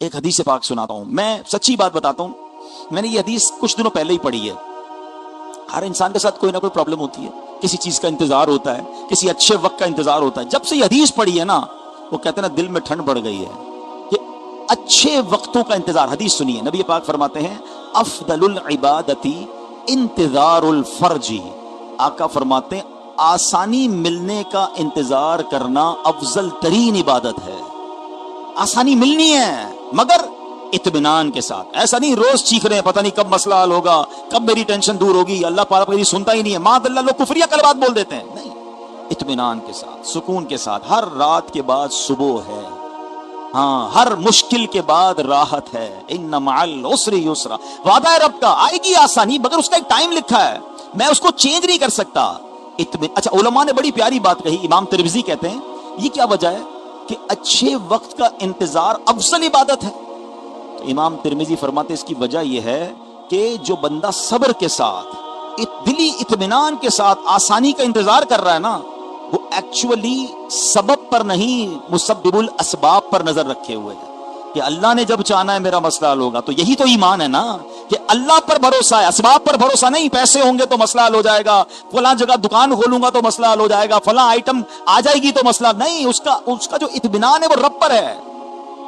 ایک حدیث پاک سناتا ہوں، میں سچی بات بتاتا ہوں، میں نے یہ حدیث کچھ دنوں پہلے ہی پڑھی ہے۔ ہر انسان کے ساتھ کوئی نہ کوئی پرابلم ہوتی ہے، کسی چیز کا انتظار ہوتا ہے، کسی اچھے وقت کا انتظار ہوتا ہے۔ جب سے یہ حدیث پڑھی ہے نا، وہ کہتے ہیں نا دل میں ٹھنڈ بڑھ گئی ہے کہ اچھے وقتوں کا انتظار۔ حدیث سنیے، نبی پاک فرماتے ہیں افضل العبادتی انتظار الفرج، آقا فرماتے ہیں آسانی ملنے کا انتظار کرنا افضل ترین عبادت ہے۔ آسانی ملنی ہے مگر اطمینان کے ساتھ، ایسا نہیں روز چیخ رہے ہیں پتہ نہیں کب مسئلہ حل ہوگا، کب میری ٹینشن دور ہوگی، اللہ پاک میری سنتا ہی نہیں ہے، ماذ اللہ لوگ کفریہ کلمات بول دیتے ہیں۔ نہیں، اطمینان کے ساتھ، سکون کے ساتھ، ہر رات کے بعد صبح ہے، ہاں ہر مشکل کے بعد راحت ہے، ان مع العسر یسرا، وعدہ ہے رب کا، آئے گی آسانی مگر اس کا ایک ٹائم لکھا ہے، میں اس کو چینج نہیں کر سکتا۔ اچھا، علماء نے بڑی پیاری بات کہی، امام ترمذی کہتے ہیں یہ کیا وجہ ہے کہ اچھے وقت کا انتظار افضل عبادت ہے؟ تو امام ترمذی فرماتے اس کی وجہ یہ ہے کہ جو بندہ صبر کے ساتھ، دلی اطمینان کے ساتھ آسانی کا انتظار کر رہا ہے نا، وہ ایکچولی سبب پر نہیں مسبب الاسباب پر نظر رکھے ہوئے ہے کہ اللہ نے جب چاہنا ہے میرا مسئلہ حل ہوگا۔ تو یہی تو ایمان ہے نا کہ اللہ پر بھروسہ ہے، اسباب پر بھروسہ نہیں، پیسے ہوں گے تو مسئلہ حل ہو جائے گا، فلاں جگہ دکان کھولوں گا تو مسئلہ حل ہو جائے گا، فلاں آئٹم آ جائے گی تو مسئلہ نہیں، اس کا جو اطمینان ہے وہ رب پر ہے۔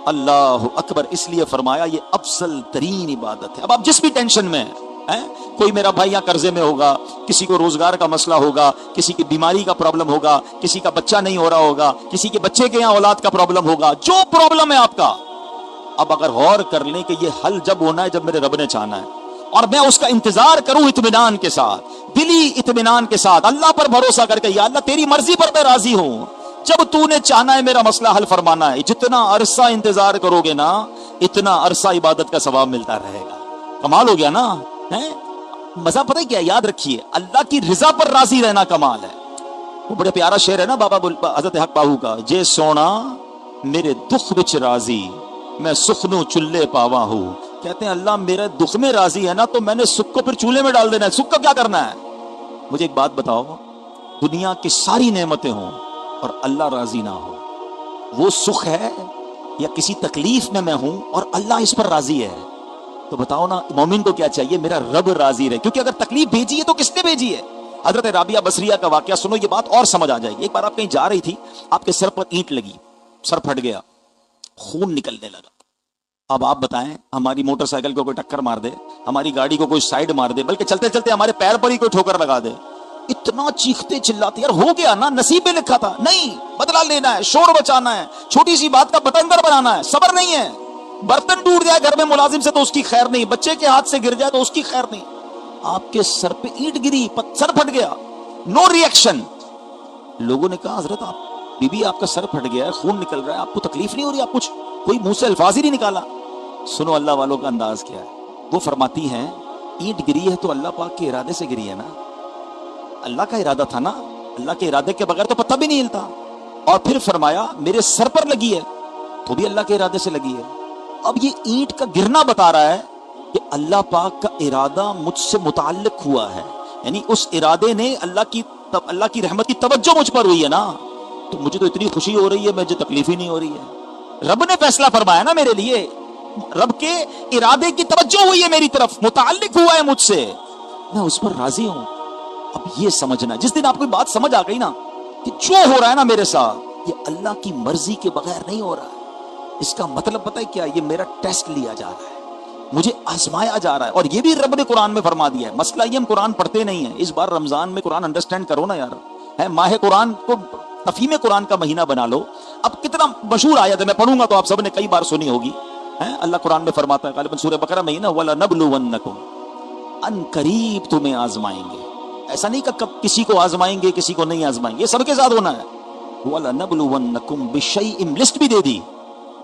اللہ اکبر، اس لیے فرمایا یہ افضل ترین عبادت ہے۔ اب آپ جس بھی ٹینشن میں ہیں، کوئی میرا بھائی یہاں قرضے میں ہوگا، کسی کو روزگار کا مسئلہ ہوگا، کسی کی بیماری کا پرابلم ہوگا، کسی کا بچہ نہیں ہو رہا ہوگا، کسی کے بچے کے یہاں اولاد کا پرابلم ہوگا، جو پرابلم ہے آپ کا، اب اگر غور کر لیں کہ یہ حل جب ہونا ہے جب میرے رب نے چاہنا ہے، اور میں اس کا انتظار کروں اطمینان کے ساتھ، دلی اطمینان کے ساتھ، اللہ پر بھروسہ کر کے، یا اللہ تیری مرضی پر میں راضی ہوں، جب تو نے چاہنا ہے میرا مسئلہ حل فرمانا ہے، جتنا عرصہ انتظار کرو گے نا اتنا عرصہ عبادت کا ثواب ملتا رہے گا۔ کمال ہو گیا نا؟ مزہ پتہ کیا، یاد رکھیے اللہ کی رضا پر راضی رہنا کمال ہے۔ وہ بڑا پیارا شعر ہے نا بابا حضرت حق باہو کا، جے سونا میرے دکھ وچ راضی میں سخنوں چلے پاوا ہوں۔ کہتے ہیں اللہ میرے دکھ میں راضی ہے نا تو میں نے سکھ کو پھر چولہے میں ڈال دینا ہے، سکھ کا کیا کرنا ہے؟ مجھے ایک بات بتاؤ، دنیا کی ساری نعمتیں ہوں اور اللہ راضی نہ ہو، وہ سکھ ہے یا کسی تکلیف میں ہوں اور اللہ اس پر راضی ہے؟ تو بتاؤ نا مومن کو کیا چاہیے؟ میرا رب راضی رہے، کیونکہ اگر تکلیف بھیجی ہے تو کس نے بھیجی ہے؟ حضرت رابعہ بصریہ کا واقعہ سنو، یہ بات اور سمجھ آ جائے گی۔ ایک بار آپ کہیں جا رہی تھی، آپ کے سر پر اینٹ لگی، سر پھٹ گیا، خون نکلنے لگا۔ اب آپ بتائیں ہماری موٹر سائیکل کو کوئی ٹکر مار دے، ہماری گاڑی کو کوئی سائیڈ مار دے، بلکہ چلتے چلتے ہمارے پیر پر ہی کوئی ٹھوکر لگا دے، اتنا چیختے چلاتے، یار ہو گیا نا، نصیب میں لکھا تھا، نہیں، بدلہ لینا ہے، شور بچانا ہے، چھوٹی سی بات کا بتنگڑ بنانا ہے، صبر نہیں ہے، برتن ٹوٹ جائے گھر میں ملازم سے تو اس کی خیر نہیں، بچے کے ہاتھ سے گر جائے تو اس کی خیر نہیں، آپ کے سر پہ اینٹ گری، سر پھٹ گیا، نو ری ایکشن۔ لوگوں نے کہا حضرت آپ بی بی آپ کا سر پھٹ گیا ہے، خون نکل رہا ہے، آپ کو تکلیف نہیں ہو رہی؟ آپ کچھ کوئی منہ سے الفاظ ہی نہیں نکالا۔ سنو اللہ والوں کا انداز کیا ہے، وہ فرماتی ہیں اینٹ گری ہے تو اللہ پاک کے ارادے سے گری ہے نا، اللہ کا ارادہ تھا نا، اللہ کے ارادے کے بغیر تو پتہ بھی نہیں ہلتا۔ اور پھر فرمایا میرے سر پر لگی ہے تو بھی اللہ کے ارادے سے لگی ہے۔ اب یہ اینٹ کا گرنا بتا رہا ہے کہ اللہ پاک کا ارادہ مجھ سے متعلق ہوا ہے، یعنی اس ارادے نے اللہ کی رحمت کی توجہ مجھ پر ہوئی ہے نا، تو مجھے تو اتنی خوشی ہو رہی ہے، مجھے تکلیف ہی نہیں ہو رہی ہے۔ رب نے فیصلہ فرمایا نا میرے لیے، رب کے ارادے کی توجہ ہوئی ہے میری طرف، متعلق ہوا ہے مجھ سے، میں اس پر راضی ہوں۔ اب یہ سمجھنا، جس دن آپ کو بات سمجھ آ گئی نا کہ جو ہو رہا ہے نا میرے ساتھ یہ اللہ کی مرضی کے بغیر نہیں ہو رہا ہے، اس کا مطلب پتہ ہے کیا؟ یہ میرا ٹیسٹ لیا جا رہا ہے، مجھے آزمایا جا رہا ہے۔ اور یہ بھی رب نے قرآن میں فرما دیا ہے، مسئلہ یہ ہم قرآن پڑھتے نہیں ہیں، اس بار رمضان میں قرآن انڈرسٹینڈ کرو نا یار، ماہ قرآن کو تفہیم قرآن کا مہینہ بنا لو۔ اب کتنا مشہور آیت ہے، میں پڑھوں گا تو آپ سب نے کئی بار سنی ہوگی، اللہ قرآن میں فرماتا ہے غالباً سورہ بقرہ میں ہی نا، وَلَنَبْلُوَنَّكُمْ، ان قریب تمہیں آزمائیں گے۔ ایسا نہیں کہ کب کسی کو آزمائیں گے کسی کو نہیں آزمائیں گے، یہ سب کے ساتھ ہونا ہے۔ وَلَنَبْلُوَنَّكُمْ بِشَيْءٍ، لسٹ بھی دے دی،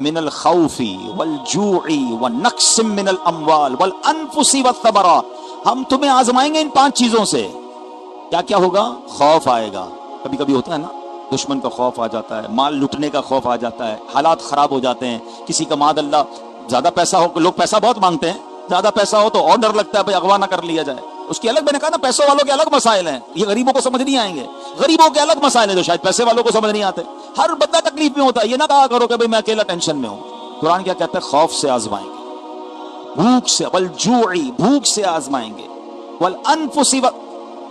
من الخوف والجوع والنقص من الاموال والانفس والثمرات، ہم تمہیں آزمائیں گے ان 5 چیزوں سے۔ کیا کیا ہوگا؟ خوف آئے گا، کبھی کبھی ہوتا ہے نا، دشمن کا خوف آ جاتا ہے، مال لٹنے کا خوف آ جاتا ہے، حالات خراب ہو جاتے ہیں، کسی کا معاذ اللہ زیادہ پیسہ ہو، لوگ پیسہ بہت مانگتے ہیں، زیادہ پیسہ ہو تو اور ڈر لگتا ہے بھائی اغوا نہ کر لیا جائے، اس کی الگ، میں نے کہا نا پیسوں والوں کے الگ مسائل ہیں، یہ غریبوں کو سمجھ نہیں آئیں گے، غریبوں کے الگ مسائل ہیں جو شاید پیسے والوں کو سمجھ نہیں آتے۔ ہر بندہ تکلیف میں ہوتا ہے، یہ نہ کہا کرو کہ بھئی میں اکیلا ٹینشن میں ہوں، قرآن کیا کہتا ہے؟ خوف سے آزمائیں گے، بھوک سے، والجوعی بھوک سے آزمائیں گے، والانفس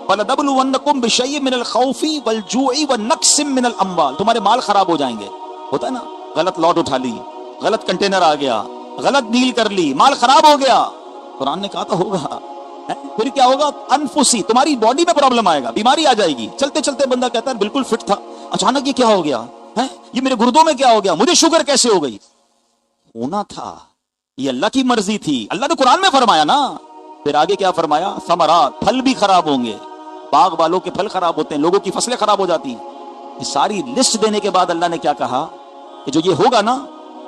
وَلَنَبْلُوَنَّكُمْ بِشَيْءٍ مِّنَ الْخَوْفِ وَالْجُوعِ وَنَقْصٍ مِّنَ الْأَمْوَالِ، تمہارے مال خراب ہو جائیں گے، ہوتا ہے نا، غلط لاٹ اٹھا لی، غلط کنٹینر آ گیا، غلط ڈیل کر لی، مال خراب ہو گیا، قرآن نے کہا تو ہوگا، پھر کیا ہوگا؟ انفسی، تمہاری باڈی میں پرابلم آئے گا، بیماری آ جائے گی، چلتے چلتے بندہ کہتا ہے بالکل فٹ تھا، اچانک یہ کیا ہو گیا ہے، یہ میرے گردوں میں کیا ہو گیا، مجھے شوگر کیسے ہو گئی؟ ہونا تھا، یہ اللہ کی مرضی تھی، اللہ نے قرآن میں فرمایا نا۔ پھر آگے کیا فرمایا؟ ثمرات، پھل بھی خراب ہوں گے، باغ والوں کے پھل خراب ہوتے ہیں، لوگوں کی فصلیں خراب ہو جاتی ہیں۔ یہ ساری لسٹ دینے کے بعد اللہ نے کیا کہا کہ جو یہ ہوگا نا،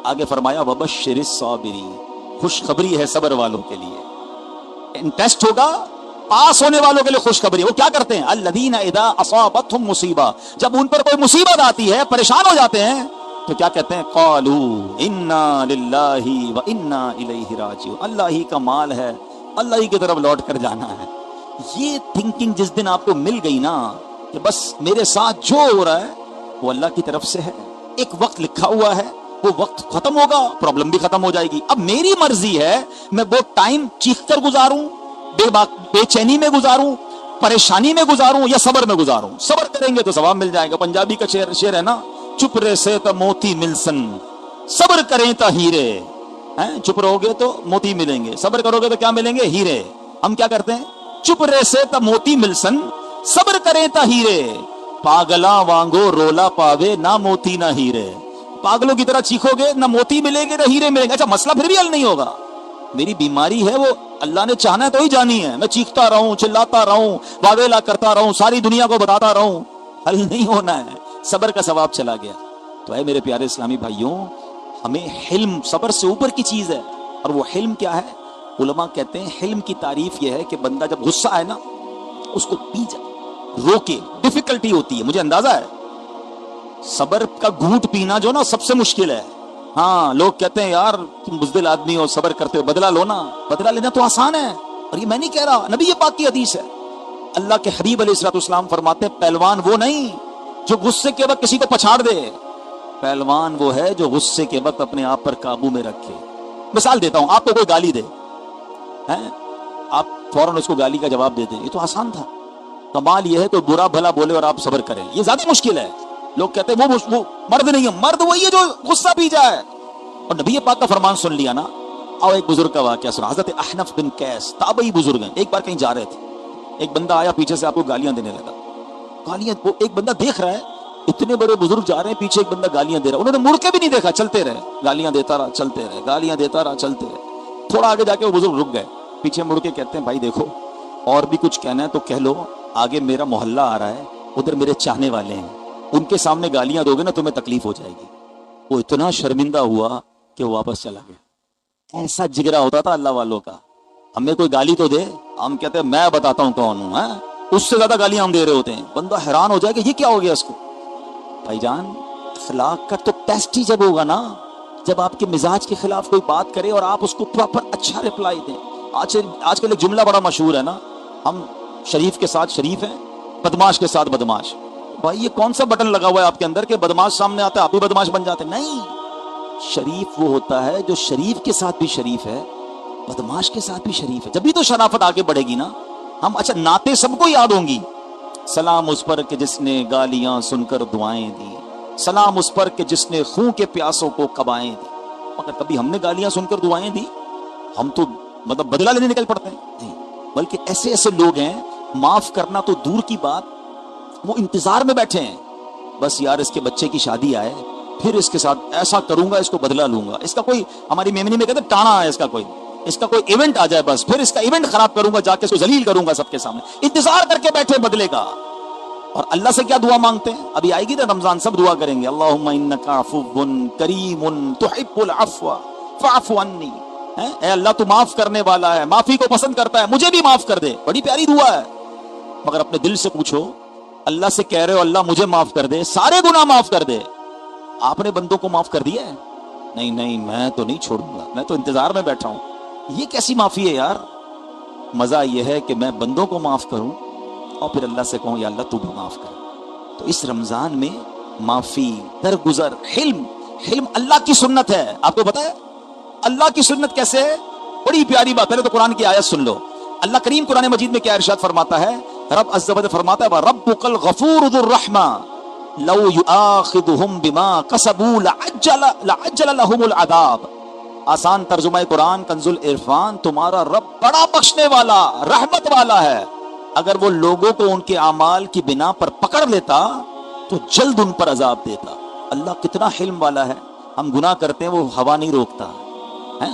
آگے فرمایا وَبَشِّرِ الصَّابِرِينَ، خوشخبری ہے صبر والوں کے لیے، ٹیسٹ ہوگا، پاس ہونے والوں کے لیے خوشخبری۔ وہ کیا کرتے ہیں؟ الذین اذا اصابتهم مصیبہ، جب ان پر کوئی مصیبت آتی ہے، پریشان ہو جاتے ہیں، تو کیا کہتے ہیں؟ قالوا انا للہ وانا الیہ راجعون، اللہ ہی کا مال ہے، اللہ ہی کی طرف لوٹ کر جانا ہے۔ یہ تھنکنگ جس دن آپ کو مل گئی نا کہ بس میرے ساتھ جو ہو رہا ہے وہ اللہ کی طرف سے ہے، ایک وقت لکھا ہوا ہے، وہ وقت ختم ہوگا، پرابلم بھی ختم ہو جائے گی، اب میری مرضی ہے میں وہ ٹائم چیخ کر گزاروں، بے چینی میں گزاروں، پریشانی میں گزاروں، یا صبر میں گزاروں۔ صبر کریں گے تو ثواب مل جائے گا، پنجابی کا شعر ہے نا، چپ رہے سے تو موتی ملسن، صبر کریں تو ہیرے، چپ رہو گے تو موتی ملیں گے، صبر کرو گے تو کیا ملیں گے؟ ہیرے۔ ہم کیا کرتے ہیں؟ چپ رہے سے تو موتی ملسن، صبر کریں تو ہیرے، پاگلا وانگو رولا پاوے، نہ موتی نہ ہیرے، پاگلوں کی طرح چیخو گے، نہ موتی ملیں گے نہ ہیرے ملیں گے۔ اچھا مسئلہ پھر بھی حل نہیں ہوگا، میری بیماری ہے وہ اللہ نے چاہنا ہے تو ہی جانی ہے، میں چیختا رہوں، چلاتا رہوں، واویلا کرتا رہوں، ساری دنیا کو بتاتا رہوں، حل نہیں ہونا ہے، صبر کا ثواب چلا گیا۔ تو اے میرے پیارے اسلامی بھائیوں، ہمیں حلم صبر سے اوپر کی چیز ہے، اور وہ حلم کیا ہے؟ علماء کہتے ہیں حلم کی تعریف یہ ہے کہ بندہ جب غصہ آئے نا اس کو پی جائے، روکے، ڈیفیکلٹی ہوتی ہے، مجھے اندازہ ہے صبر کا گھونٹ پینا جو نا سب سے مشکل ہے۔ ہاں لوگ کہتے ہیں یار تم بزدل آدمی ہو، صبر کرتے ہو، بدلہ لو نا، بدلہ لینا تو آسان ہے، اور یہ میں نہیں کہہ رہا، نبی پاک کی حدیث ہے، اللہ کے حبیب علیہ الصلوۃ والسلام فرماتے ہیں پہلوان وہ نہیں جو غصے کے وقت کسی کو پچھاڑ دے، پہلوان وہ ہے جو غصے کے وقت اپنے آپ پر قابو میں رکھے۔ مثال دیتا ہوں، آپ کو کوئی گالی دے، آپ فوراً اس کو گالی کا جواب دے دیں، یہ تو آسان تھا، کمال یہ ہے تو برا بھلا بولے اور آپ صبر کریں، یہ زیادہ مشکل ہے۔ لوگ کہتے ہیں وہ مرد نہیں ہے، مرد وہی ہے جو غصہ پی جائے، اور نبی پاک کا فرمان سن لیا نا۔ اور ایک بزرگ کا واقعہ سنا، حضرت احنف بن قیس، تابعی بزرگ ہیں، ایک بار کہیں جا رہے تھے، ایک بندہ آیا پیچھے سے آپ کو گالیاں دینے لگا، گالیاں، وہ ایک بندہ دیکھ رہا ہے اتنے بڑے بزرگ جا رہے ہیں، پیچھے ایک بندہ گالیاں دے رہا ہے، انہوں نے مڑ کے بھی نہیں دیکھا، چلتے رہے، گالیاں دیتا رہا، چلتے رہے، گالیاں دیتا رہا، چلتے رہے۔ تھوڑا آگے جا کے وہ بزرگ رک گئے، پیچھے مڑ کے کہتے ہیں بھائی دیکھو اور بھی کچھ کہنا ہے تو کہہ لو، آگے میرا محلہ آ رہا ہے، ادھر میرے چاہنے والے ہیں، ان کے سامنے گالیاں دو گے نا تمہیں تکلیف ہو جائے گی۔ وہ اتنا شرمندہ ہوا کہ وہ واپس چلا گیا۔ ایسا جگرا ہوتا تھا اللہ والوں کا، ہمیں کوئی گالی تو دے، ہم کہتے ہیں میں بتاتا ہوں کون ہوں، اس سے زیادہ گالیاں ہم دے رہے ہوتے ہیں، بندہ حیران ہو جائے کہ یہ کیا ہو گیا اس کو۔ بھائی جان اخلاق کا تو ٹیسٹ ہی جب ہوگا نا، جب آپ کے مزاج کے خلاف کوئی بات کرے اور آپ اس کو پراپر اچھا رپلائی دیں۔ آج کل ایک جملہ بڑا مشہور ہے نا، ہم شریف کے ساتھ شریف ہیں، بدماش کے ساتھ بدماش۔ بھائی یہ کون سا بٹن لگا ہوا ہے آپ کے اندر کہ بدماش سامنے آتا ہے آپ بھی بدماش بن جاتے ہیں؟ نہیں، شریف وہ ہوتا ہے جو شریف کے ساتھ بھی شریف ہے، بدماش کے ساتھ بھی شریف ہے، جب بھی تو شرافت آگے بڑھے گی نا۔ ہم اچھا نعتیں سب کو یاد ہوں گی، سلام اس پر کہ جس نے گالیاں سن کر دعائیں دی، سلام اس پر کہ جس نے خون کے پیاسوں کو قبائیں دی، مگر کبھی ہم نے گالیاں سن کر دعائیں دی؟ ہم تو مطلب بدلہ لینے نکل پڑتے ہیں، نہیں، بلکہ ایسے ایسے لوگ ہیں معاف کرنا تو دور کی بات، وہ انتظار میں بیٹھے ہیں، بس یار اس کے بچے کی شادی آئے پھر اس کے ساتھ ایسا کروں گا، اس کو بدلہ لوں گا، اس کا کوئی، ہماری میمنی میں کہتے ہیں ٹانا ہے، اس کا کوئی ایونٹ آ جائے بس پھر اس کا ایونٹ خراب کروں گا، جا کے اس کو ذلیل کروں گا سب کے سامنے، انتظار کر کے بیٹھے بدلے کا۔ اور اللہ سے کیا دعا مانگتے ہیں؟ ابھی آئے گی نا رمضان، سب دعا کریں گے، اللہم انک عفو کریم تحب العفو فاعف عنی، اے اللہ تو معاف کرنے والا ہے، معافی کو پسند کرتا ہے، مجھے بھی معاف کر دے۔ بڑی پیاری دعا ہے، مگر اپنے دل سے پوچھو، اللہ سے کہہ رہے ہو اللہ مجھے معاف کر دے، سارے گناہ معاف کر دے، آپ نے بندوں کو معاف کر دیا ہے؟ نہیں نہیں میں تو نہیں چھوڑوں گا، میں تو انتظار میں بیٹھا ہوں۔ یہ کیسی معافی ہے یار؟ مزہ یہ ہے کہ میں بندوں کو معاف کروں اور پھر اللہ سے کہوں یا اللہ تو بھی معاف کر۔ تو اس رمضان میں معافی، درگزر، حلم اللہ کی سنت ہے. آپ کو پتا ہے اللہ کی سنت کیسے ہے؟ بڑی پیاری بات. پہلے تو قرآن کی آیت سن لو. اللہ کریم قرآن مجید میں کیا ارشاد فرماتا ہے؟ رب عز و جل فرماتا ہے وَرَبُّكَ الْغَفُورُ ذُو الرَّحْمَةِ لَوْ يُؤَاخِذُهُم بِمَا كَسَبُوا لَعَجَّلَ لَهُمُ الْعَذَابَ. آسان ترجمہ قرآن کنز العرفان، تمہارا رب بڑا بخشنے والا رحمت والا ہے. اگر وہ لوگوں کو ان کے اعمال کی بنا پر پکڑ لیتا تو جلد ان پر عذاب دیتا. اللہ کتنا حلم والا ہے. ہم گناہ کرتے ہیں وہ ہوا نہیں روکتا ہے.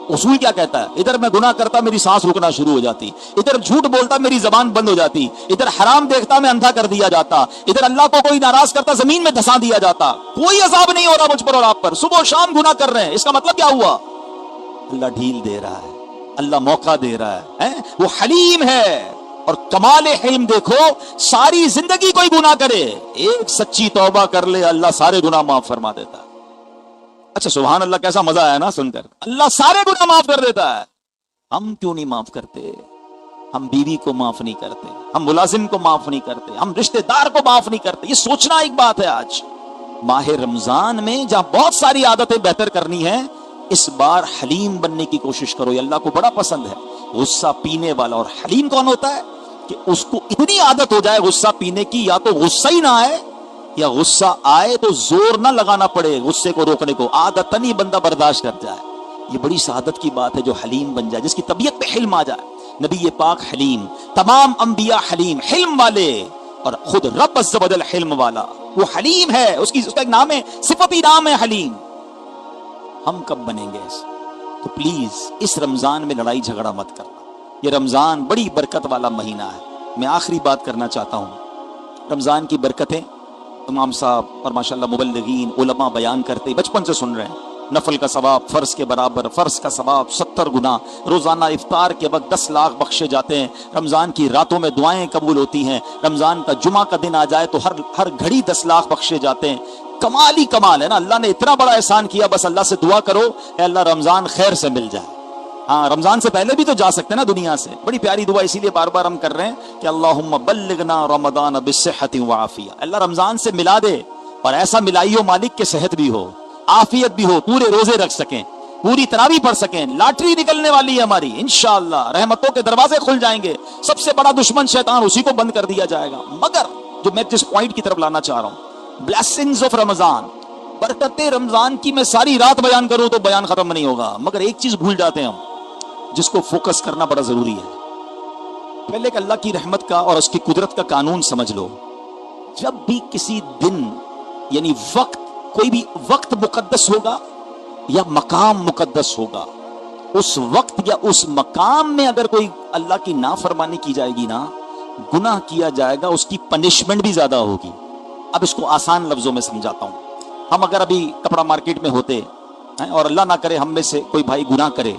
اصول کیا کہتا ہے؟ ادھر میں گناہ کرتا میری سانس رکنا شروع ہو جاتی، ادھر جھوٹ بولتا میری زبان بند ہو جاتی، ادھر حرام دیکھتا میں اندھا کر دیا جاتا، ادھر اللہ کو کوئی ناراض کرتا زمین میں دھسا دیا جاتا. کوئی عذاب نہیں ہو رہا مجھ پر اور آپ پر. صبح و شام گناہ کر رہے ہیں. اس کا مطلب کیا ہوا؟ اللہ ڈھیل دے رہا ہے، اللہ موقع دے رہا ہے. وہ حلیم ہے. اور کمال حلم دیکھو، ساری زندگی کوئی گناہ کرے، ایک سچی توبہ کر لے، اللہ سارے گناہ معاف فرما دیتا ہے. اچھا سبحان اللہ، کیسا مزہ آیا نا سن کر. اللہ سارے گناہ معاف کر دیتا ہے. ہم کیوں نہیں معاف کرتے؟ ہم بیوی کو معاف نہیں کرتے، ہم ملازم کو معاف نہیں کرتے، ہم رشتہ دار کو معاف نہیں کرتے. یہ سوچنا ایک بات ہے. آج ماہ رمضان میں جہاں بہت ساری عادتیں بہتر کرنی ہے، اس بار حلیم بننے کی کوشش کرو. یہ اللہ کو بڑا پسند ہے. غصہ پینے والا. اور حلیم کون ہوتا ہے؟ کہ اس کو اتنی عادت ہو جائے غصہ پینے کی، یا تو غصہ ہی نہ آئے، یا غصہ آئے تو زور نہ لگانا پڑے غصے کو روکنے کو، عادتاً ہی بندہ برداشت کر جائے. یہ بڑی سعادت کی بات ہے جو حلیم بن جائے، جس کی طبیعت پہ حلم آ جائے. نبی پاک حلیم، تمام انبیاء حلیم، حلم والے. اور خود رب عز و جل حلم والا، وہ حلیم ہے. اس کا ایک نام ہے، صفتی نام ہے حلیم. ہم کب بنیں گے؟ تو پلیز اس رمضان میں لڑائی جھگڑا مت کرنا. یہ رمضان بڑی برکت والا مہینہ ہے. میں آخری بات کرنا چاہتا ہوں. رمضان کی برکتیں امام صاحب اور ماشاءاللہ مبلغین علماء بیان کرتے، بچپن سے سن رہے ہیں. نفل کا ثواب فرض کے برابر، فرض کا ثواب 70 گنا. روزانہ افطار کے وقت 10 لاکھ بخشے جاتے ہیں. رمضان کی راتوں میں دعائیں قبول ہوتی ہیں. رمضان کا جمعہ کا دن آ جائے تو ہر گھڑی 10 لاکھ بخشے جاتے ہیں. کمال ہی کمال ہے نا. اللہ نے اتنا بڑا احسان کیا. بس اللہ سے دعا کرو اے اللہ رمضان خیر سے مل جائے. ہاں رمضان سے پہلے بھی تو جا سکتے ہیں نا دنیا سے. بڑی پیاری دعا اسی لیے بار بار ہم کر رہے ہیں کہ اللہم بلغنا رمضان بالصحت وعافیہ. اللہ رمضان سے ملا دے، اور ایسا ملائیو مالک کے صحت بھی ہو، عافیت بھی ہو، پورے روزے رکھ سکیں، پوری تراویح پڑھ سکیں. لاٹری نکلنے والی ہے ہماری انشاءاللہ. رحمتوں کے دروازے کھل جائیں گے. سب سے بڑا دشمن شیطان، اسی کو بند کر دیا جائے گا. مگر جو میں جس پوائنٹ کی طرف لانا چاہ رہا ہوں، بلیسنگز آف رمضان، برکتیں رمضان کی، میں ساری رات بیان کروں تو بیان ختم نہیں ہوگا. مگر ایک چیز بھول جاتے ہیں ہم، جس کو فوکس کرنا بڑا ضروری ہے. پہلے کہ اللہ کی رحمت کا اور اس کی قدرت کا قانون سمجھ لو. جب بھی کسی دن یعنی وقت، کوئی بھی وقت مقدس ہوگا یا مقام مقدس ہوگا، اس وقت یا اس مقام میں اگر کوئی اللہ کی نافرمانی کی جائے گی نا، گناہ کیا جائے گا، اس کی پنشمنٹ بھی زیادہ ہوگی. اب اس کو آسان لفظوں میں سمجھاتا ہوں. ہم اگر ابھی کپڑا مارکیٹ میں ہوتے ہیں اور اللہ نہ کرے ہم میں سے کوئی بھائی گناہ کرے،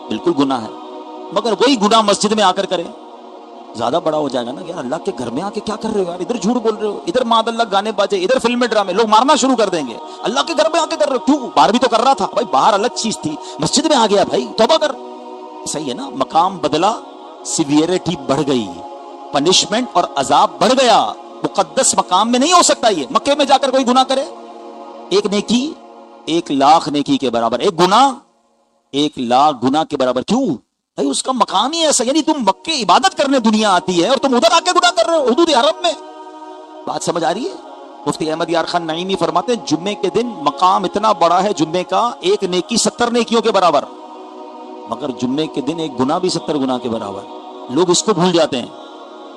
بالکل گناہ ہے، مگر وہی گناہ مسجد میں آ کر کرے، زیادہ بڑا ہو جائے گا نا. یار اللہ کے گھر میں آ کے کیا کر رہے ہو یار؟ ادھر جھوٹ بول رہے ہو، ادھر ماد اللہ گانے باجے، ادھر فلمیں ڈرامے، لوگ مارنا شروع کر دیں گے. اللہ کے گھر میں آ کے کر رہے ہو، کیوں؟ باہر بھی تو کر رہا تھا بھائی، باہر الگ چیز تھی، مسجد میں آ گیا بھائی، توبہ کر. صحیح ہے نا؟ مقام بدلا، سیویریٹی بڑھ گئی، پنشمنٹ اور عذاب بڑھ گیا. مقدس مقام میں نہیں ہو سکتا یہ. مکے میں جا کر کوئی گناہ کرے، ایک نیکی 1,00,000 نیکی کے برابر، ایک گناہ 1,00,000 گناہ کے برابر. کیوں بھائی؟ اس کا مقام ہی ایسا. یعنی تم مکے عبادت کرنے دنیا آتی ہے اور تم ادھر آ کے گناہ کر رہے ہو حدود حرم میں. بات سمجھ آ رہی ہے؟ مفتی احمد یار خان نعیمی فرماتے ہیں جمعے کے دن مقام اتنا بڑا ہے جمعے کا، ایک نیکی 70 نیکیوں کے برابر، مگر جمعے کے دن ایک گناہ بھی 70 گناہ کے برابر. لوگ اس کو بھول جاتے ہیں.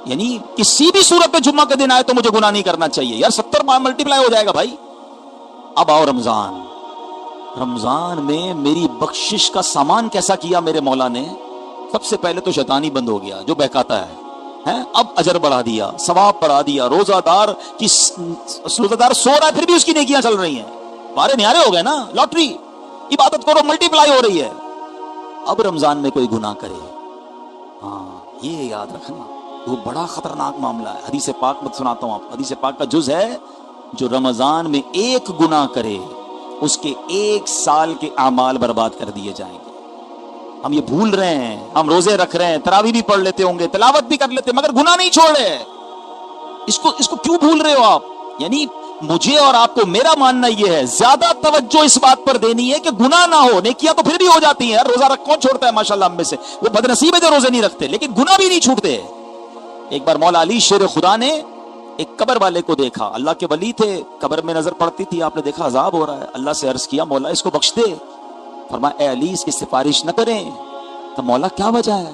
یعنی کسی بھی صورت میں جمعہ کے دن آئے تو مجھے گناہ نہیں کرنا چاہیے. یار 70 ملٹیپلائی ہو جائے گا بھائی. اب آؤ رمضان. رمضان میں میری بخشش کا سامان کیسا کیا میرے مولا نے؟ سب سے پہلے تو شیطانی بند ہو گیا جو بہکاتا ہے. اب اجر بڑھا دیا، ثواب بڑھا دیا. روزہ دار سو رہا ہے پھر بھی اس کی نیکیاں چل رہی ہیں. بارے نیارے ہو گئے نا. لاٹری، عبادت کرو ملٹیپلائی ہو رہی ہے. اب رمضان میں کوئی گناہ کرے، ہاں یہ یاد رکھنا وہ بڑا خطرناک معاملہ ہے. حدیث پاک میں سناتا ہوں آپ. حدیث پاک کا جز ہے جو رمضان میں ایک گناہ کرے اس کے 1 سال کے اعمال برباد کر دیے جائیں گے. ہم یہ بھول رہے ہیں. ہم روزے رکھ رہے ہیں، تراویح بھی پڑھ لیتے ہوں گے، تلاوت بھی کر لیتے، مگر گناہ نہیں چھوڑ رہے. اس کو کیوں بھول رہے ہو آپ؟ یعنی مجھے اور آپ کو میرا ماننا یہ ہے زیادہ توجہ اس بات پر دینی ہے کہ گناہ نہ ہو. نیکیاں تو پھر بھی ہو جاتی ہیں یار, روزہ رکھ کون چھوڑتا ہے ماشاءاللہ ہم میں سے, وہ بدنصیب ہے جو روزے نہیں رکھتے, لیکن گناہ بھی نہیں چھوٹتے. ایک بار مولا علی شیر خدا نے ایک قبر والے کو دیکھا, اللہ کے ولی تھے, قبر میں نظر پڑتی تھی, آپ نے دیکھا عذاب ہو رہا ہے, اللہ سے عرض کیا مولا اس کو بخش دے. فرمایا اے علی اس کی سفارش نہ کریں. تو مولا کیا وجہ ہے؟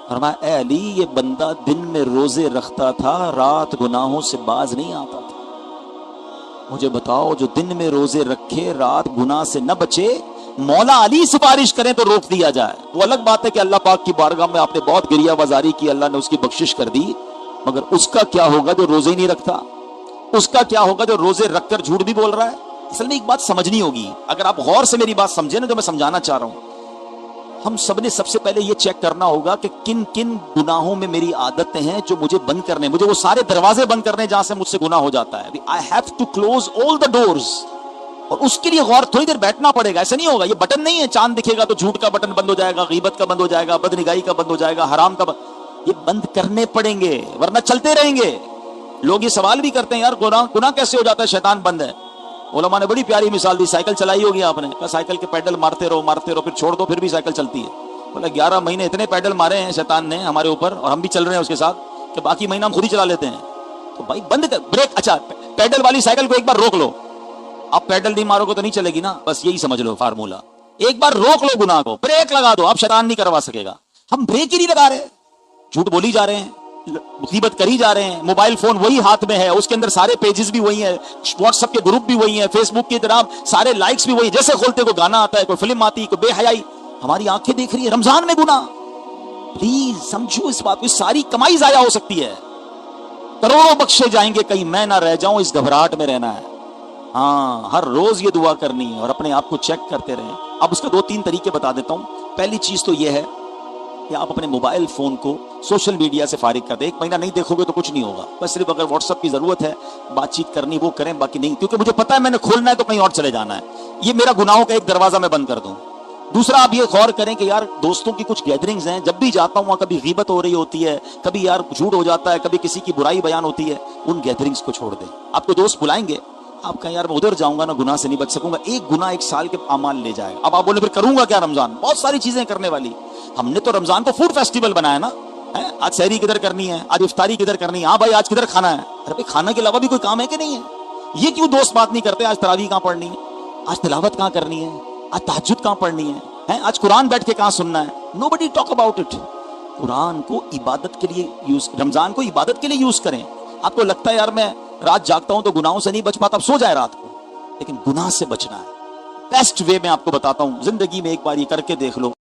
فرمایا اے علی یہ بندہ دن میں روزے رکھتا تھا, رات گناہوں سے باز نہیں آتا تھا. مجھے بتاؤ جو دن میں روزے رکھے رات گناہ سے نہ بچے, مولا علی سفارش کریں تو روک دیا جائے. وہ الگ بات ہے کہ اللہ پاک کی بارگاہ میں آپ نے بہت گریہ وزاری کی, اللہ نے اس کی بخشش کر دی, مگر اس کا کیا ہوگا جو روزے ہی نہیں رکھتا؟ اس کا کیا ہوگا جو روزے رکھ کر جھوٹ بھی بول رہا ہے؟ اصل میں ایک بات سمجھنی ہوگی, اگر آپ غور سے میری بات سمجھیں نا جو میں سمجھانا چاہ رہا ہوں. ہم سب نے سب سے پہلے یہ چیک کرنا ہوگا کہ کن کن گناہوں میں میری عادتیں ہیں جو مجھے بند کرنے, مجھے وہ سارے دروازے بند کرنے جہاں سے مجھ سے گناہ ہو جاتا ہے. I have to close all the doors. اور اس کے لیے غور تھوڑی دیر بیٹھنا پڑے گا, ایسا نہیں ہوگا. یہ بٹن نہیں ہے چاند دکھے گا تو جھوٹ کا بٹن بند ہو جائے گا, غیبت کا بند ہو جائے گا, بدنگاہی کا بند ہو جائے گا, حرام کا یہ بند کرنے پڑیں گے ورنہ چلتے رہیں گے. لوگ یہ سوال بھی کرتے ہیں یار گناہ کیسے ہو جاتا ہے, شیطان بند ہے. علماء نے بڑی پیاری مثال دی, سائیکل چلائی ہوگی آپ نے, کہا سائیکل کے پیڈل مارتے رہو پھر چھوڑ دو پھر بھی سائیکل چلتی ہے. بولا 11 مہینے اتنے پیڈل مارے ہیں شیطان نے ہمارے اوپر اور ہم بھی چل رہے ہیں اس کے ساتھ کہ باقی مہینہ ہم خود ہی چلا لیتے ہیں. تو بھائی بند کر بریک. اچھا پیڈل والی سائیکل کو ایک بار روک لو, آپ پیڈل نہیں مارو گے تو نہیں چلے گی نا, بس یہی سمجھ لو فارمولا. ایک بار روک لو گناہ کو, بریک لگا دو, آپ شیطان نہیں کروا سکے گا. ہم بریک ہی نہیں لگا رہے, جھوٹ بولی جا رہے ہیں, غیبت کری جا رہے ہیں, موبائل فون وہی ہاتھ میں ہے, اس کے اندر سارے پیجز بھی وہی ہیں, واٹس ایپ کے گروپ بھی وہی ہیں, فیس بک کے جناب سارے لائکس بھی وہی, جیسے کھولتے کوئی گانا آتا ہے, کوئی فلم آتی, کوئی بے حیائی, ہماری آنکھیں دیکھ رہی ہے. رمضان میں گناہ, پلیز سمجھو اس بات کو, ساری کمائی ضائع ہو سکتی ہے, کروڑوں بخشے جائیں گے, کہیں میں نہ رہ جاؤں, اس گھبراہٹ میں رہنا ہے. ہاں ہر روز یہ دعا کرنی ہے اور اپنے آپ کو چیک کرتے رہیں. اب اس کے 2-3 طریقے بتا دیتا ہوں. پہلی چیز تو یہ ہے کہ آپ اپنے موبائل فون کو سوشل میڈیا سے فارغ کر دیں. 1 مہینہ نہیں دیکھو گے تو کچھ نہیں ہوگا, بس صرف اگر واٹس ایپ کی ضرورت ہے, بات چیت کرنی وہ کریں, باقی نہیں, کیونکہ مجھے پتا ہے میں نے کھولنا ہے تو کہیں اور چلے جانا ہے. یہ میرا گناہوں کا ایک دروازہ میں بند کر دوں. دوسرا آپ یہ غور کریں کہ یار دوستوں کی کچھ گیدرنگز ہیں, جب بھی جاتا ہوں وہاں کبھی غیبت ہو رہی ہوتی ہے, کبھی یار جھوٹ ہو جاتا ہے, کبھی کسی کی برائی بیان ہوتی ہے. ان گیدرنگز کو چھوڑ دیں. آپ کو دوست بلائیں گے, آپ کہیں یار میں ادھر جاؤں گا نا گناہ سے نہیں بچ سکوں گا, ایک گناہ 1 سال کے اعمال لے جائے گا. اب آپ بولے پھر کروں گا کیا, رمضان بہت ساری چیزیں کرنے والی. ہم نے تو رمضان کو فوڈ فیسٹیول بنایا نا, آج سحری کدھر کرنی ہے, آج افطاری کدھر کرنی ہے, ہاں بھائی آج کدھر کھانا ہے. ارے بھائی کھانا کے علاوہ بھی کوئی کام ہے کہ نہیں ہے؟ یہ کیوں دوست بات نہیں کرتے, آج تراویح کہاں پڑھنی ہے, آج تلاوت کہاں کرنی ہے, آج تہجد کہاں پڑھنی ہے, آج قرآن بیٹھ کے کہاں سننا ہے. Nobody talk about it. قرآن کو عبادت کے لیے یوز, رمضان کو عبادت کے لیے یوز کریں. آپ کو لگتا ہے یار میں رات جاگتا ہوں تو گناہوں سے نہیں بچ پاتا, اب سو جائے رات کو, لیکن گناہ سے بچنا ہے. بیسٹ وے میں آپ کو بتاتا ہوں, زندگی میں ایک بار یہ کر کے دیکھ لو.